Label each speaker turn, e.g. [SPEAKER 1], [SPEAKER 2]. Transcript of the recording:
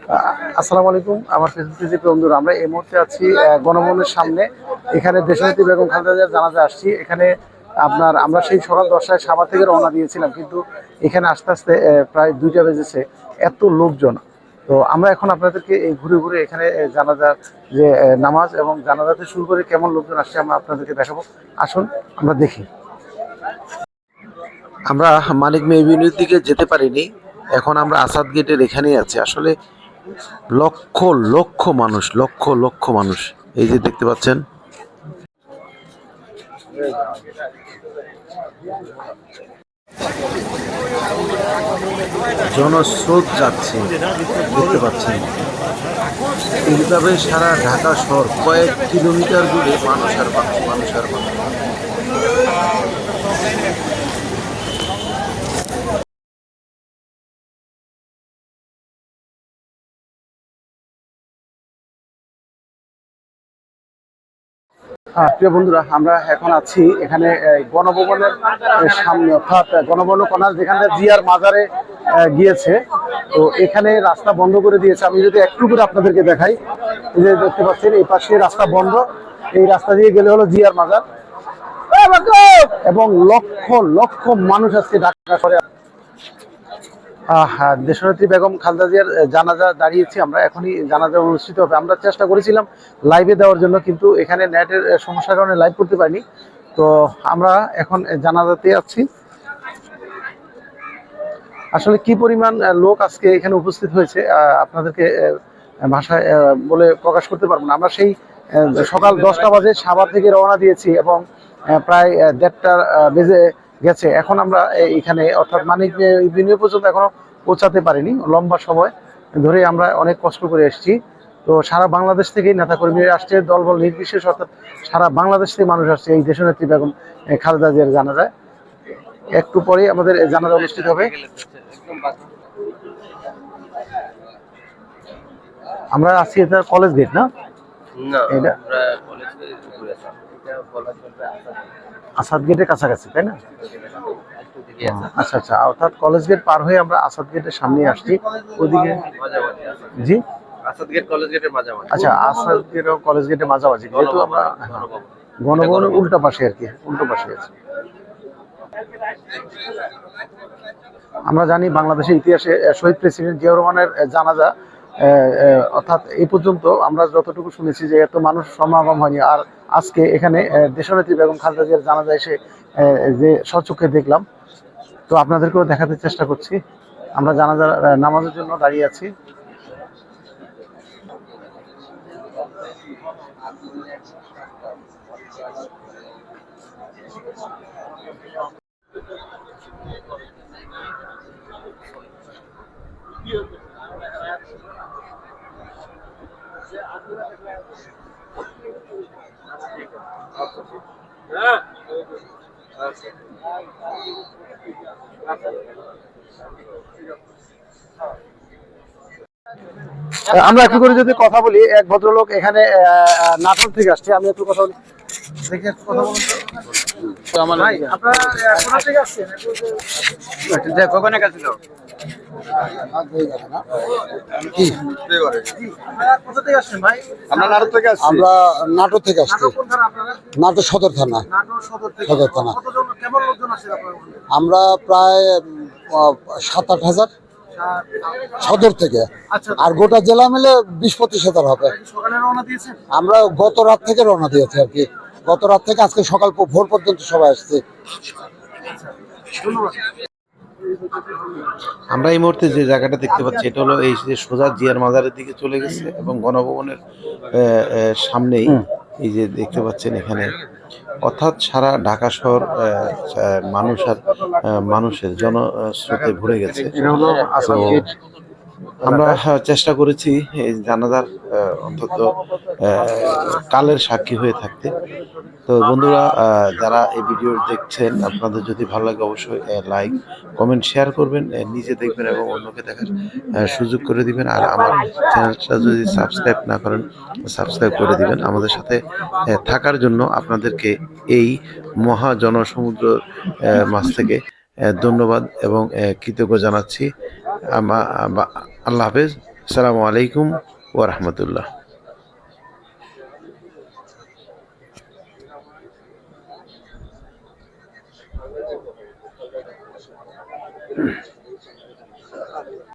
[SPEAKER 1] আসসালামু আলাইকুম আমার ফেসবুক বন্ধুরা, আমরা এই মুহূর্তে আছি গণভবনের সামনে। এখানে দেশনেত্রী বেগম খালেদা জিয়ার জানাজা আসছি। এখানে আমরা সেই সকাল 10টায় সাভার থেকে রওনা দিয়েছিলাম, কিন্তু এখানে আস্তে আস্তে প্রায় 2টা বেজেছে, এত লোকজন। তো আমরা এখন আপনাদেরকে এই ঘুরে ঘুরে এখানে জানাজার যে নামাজ এবং জানাজাতে শুরু করে কেমন লোকজন আসছে আমরা আপনাদেরকে দেখাবো। আসুন আমরা দেখি। আমরা মানিক মেহবিনের দিকে যেতে পারিনি, এখন আমরা আসাদ গেটের এখানেই আছি। আসলে লক্ষ লক্ষ মানুষ, লক্ষ লক্ষ মানুষ, এই যে দেখতে পাচ্ছেন। জনস্রোত যাচ্ছে, দেখতে পাচ্ছেন। এইভাবে সারা ঢাকা শহর কয়েক কিলোমিটার দূরে মানুষ আর মানুষ, মানুষ আর মানুষ। প্রিয় বন্ধুরা, আমরা এখন আছি এখানে গণভবনের সামনে, অর্থাৎ গণভবন কর্নার, যেখানে জিয়ার মাজারে গিয়েছে। তো এখানে রাস্তা বন্ধ করে দিয়েছে। আমি যদি একটু করে আপনাদেরকে দেখাই, এই যে দেখতে পাচ্ছেন এই পাশে রাস্তা বন্ধ। এই রাস্তা দিয়ে গেলে হলো জিয়ার মাজার, এবং লক্ষ লক্ষ মানুষ আজকে ঢাকা শহরে দেশনেত্রী বেগম খালেদা জিয়ার জানাজা দাঁড়িয়েছি আমরা। এখনই জানাজা অনুষ্ঠিত হবে। আমরা চেষ্টা করেছিলাম লাইভে দেওয়ার জন্য, কিন্তু এখানে নেটের সমস্যার কারণে লাইভ করতে পারিনি। তো আমরা এখন জানাজাতে আছি। আসলে কি পরিমাণ লোক আজকে এখানে উপস্থিত হয়েছে আপনাদেরকে ভাষায় বলে প্রকাশ করতে পারবো না। আমরা সেই সকাল 10টা বাজে সাভার থেকে রওনা দিয়েছি, এবং প্রায় 1:30 বেজে গেছে। এখন আমরা এখানে, অর্থাৎ মানিক বিনিয়োগ পর্যন্ত এখনো পৌঁছাতে পারিনি। লম্বা সময় ধরে আমরা অনেক কষ্ট করে এসেছি। তো সারা বাংলাদেশ থেকেই নেতাকর্মীরা আসছে, দলবল নির্বিশেষ, অর্থাৎ সারা বাংলাদেশ থেকে মানুষ আসছে এই দেশনেত্রী বেগম খালেদা জিয়ার জানাজায়। একটু পরেই আমাদের জানাজা অনুষ্ঠিত হবে। আমরা আছি, এটা কলেজ গেট না? এটা আসাদ গেটের কাছাকাছি, তাই না? আচ্ছা আচ্ছা, অর্থাৎ কলেজ গেট পার হয়ে আমরা আসাদ গেটের সামনে আসছি। ওদিকে জি, আসাদ গেট কলেজ গেটের মাঝামাঝি। আচ্ছা, আসাদ গেট ও কলেজ গেটের মাঝামাঝি, যেহেতু আমরা গণভবনের উল্টা পাশে আর কি, উল্টো পাশে আছি। আমরা জানি বাংলাদেশের ইতিহাসে শহীদ প্রেসিডেন্ট জিয়াউর রহমানের জানাজা, অর্থাৎ এই পর্যন্ত আমরা যতটুকু শুনেছি যে এত মানুষ সমাগম হয়নি। আর আজকে এখানে দেশনেত্রী বেগম খালেদা জিয়ার জানাজা এসে যে স্বচক্ষে দেখলাম, তো আপনাদেরকেও দেখাতে চেষ্টা করছি। আমরা জানাজার নামাজের জন্য দাঁড়িয়ে আছি। আমরা একটু করে যদি কথা বলি, এক ভদ্রলোক এখানে নাটোর থেকে আসছে, আমি একটু কথা বলি। দেখি একটু কথা বলুন তো। ভাই, আপনারা কোথা থেকে আসছেন? কখন গেছিল?
[SPEAKER 2] আমরা নাটোর থেকে আসছি। নাটোর সদর থানা। সদর থানা। আমরা প্রায় 7-8 হাজার সদর থেকে, আর গোটা জেলা মিলে 20-25 হাজার হবে। আমরা গত রাত থেকে রওনা দিয়েছি আর কি। গত রাত থেকে আজকে সকাল ভোর পর্যন্ত সবাই আসছে।
[SPEAKER 3] আমরা এই মুহূর্তে যে জায়গাটা দেখতে পাচ্ছি, এটা হলো এই যে সোজা জিয়ার মাজারের দিকে চলে গেছে, এবং গণভবনের সামনেই এই যে দেখতে পাচ্ছেন এখানে, অর্থাৎ সারা ঢাকা শহর মানুষ আর মানুষের জনস্রোতে ভরে গেছে। আমরা চেষ্টা করেছি এই জানাজার অন্তত কালের সাক্ষী হয়ে থাকতে। তো বন্ধুরা, যারা এই ভিডিও দেখছেন, আপনাদের যদি ভালো লাগে অবশ্যই লাইক, কমেন্ট, শেয়ার করবেন, নিজে দেখবেন এবং অন্যকে দেখার সুযোগ করে দিবেন। আর আমার চ্যানেলটা যদি সাবস্ক্রাইব না করেন, সাবস্ক্রাইব করে দিবেন। আমাদের সাথে থাকার জন্য আপনাদেরকে এই মহা জনসমুদ্র মাছ থেকে ধন্যবাদ এবং কৃতজ্ঞ জানাচ্ছি। আল্লাহ হাফেজ। আসসালামু আলাইকুম ওয়া রাহমাতুল্লাহ।